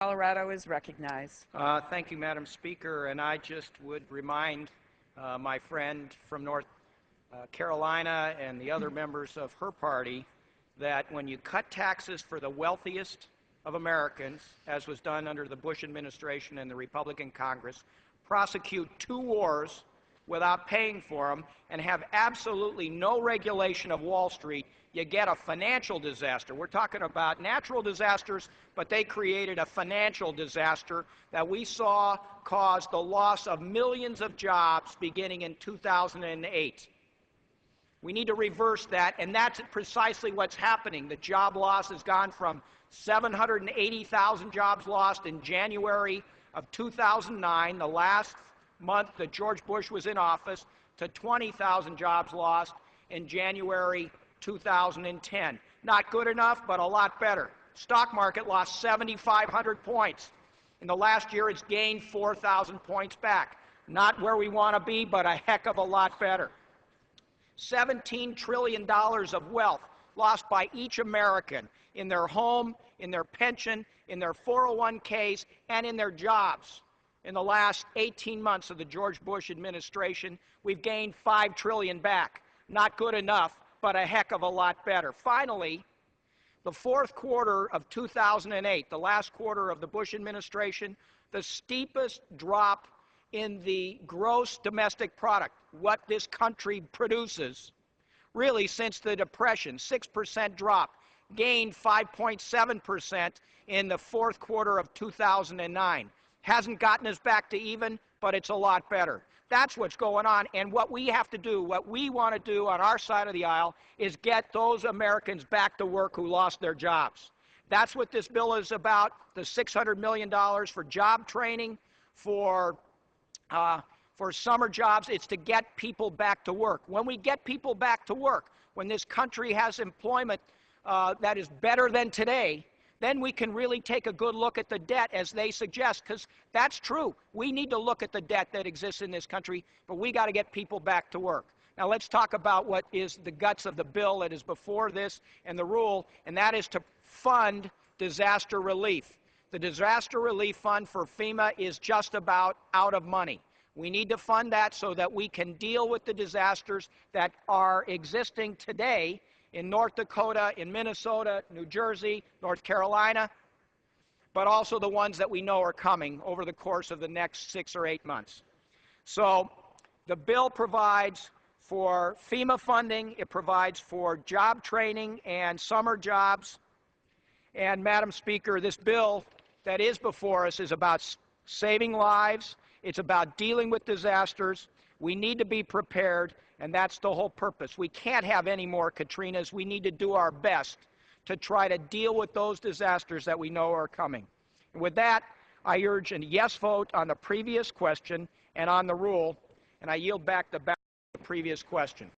Colorado is recognized. Thank you, Madam Speaker, and I just would remind my friend from North Carolina and the other members of her party that when you cut taxes for the wealthiest of Americans, as was done under the Bush administration and the Republican Congress, prosecute 2 wars without paying for them, and have absolutely no regulation of Wall Street, you get a financial disaster. We're talking about natural disasters, but they created a financial disaster that we saw caused the loss of millions of jobs beginning in 2008. We need to reverse that, and that's precisely what's happening. The job loss has gone from 780,000 jobs lost in January of 2009, the last month that George Bush was in office, to 20,000 jobs lost in January 2010. Not good enough, but a lot better. Stock market lost 7,500 points. In the last year, it's gained 4,000 points back. Not where we want to be, but a heck of a lot better. $17 trillion of wealth lost by each American in their home, in their pension, in their 401ks, and in their jobs. In the last 18 months of the George Bush administration, we've gained $5 trillion back. Not good enough, but a heck of a lot better. Finally, the fourth quarter of 2008, the last quarter of the Bush administration, the steepest drop in the gross domestic product, what this country produces, really since the Depression, 6% drop, gained 5.7% in the fourth quarter of 2009. Hasn't gotten us back to even, but it's a lot better. That's what's going on, and what we have to do, what we want to do on our side of the aisle, is get those Americans back to work who lost their jobs. That's what this bill is about, the $600 million for job training, for summer jobs. It's to get people back to work. When we get people back to work, when this country has employment that is better than today, then we can really take a good look at the debt as they suggest, because that's true. We need to look at the debt that exists in this country, but we got to get people back to work. Now let's talk about what is the guts of the bill that is before this and the rule, and that is to fund disaster relief. The disaster relief fund for FEMA is just about out of money. We need to fund that so that we can deal with the disasters that are existing today in North Dakota, in Minnesota, New Jersey, North Carolina, but also the ones that we know are coming over the course of the next 6 or 8 months. So the bill provides for FEMA funding, it provides for job training and summer jobs, and Madam Speaker, this bill that is before us is about saving lives, it's about dealing with disasters. We need to be prepared, and that's the whole purpose. We can't have any more Katrinas. We need to do our best to try to deal with those disasters that we know are coming. And with that, I urge a yes vote on the previous question and on the rule, and I yield back the previous question.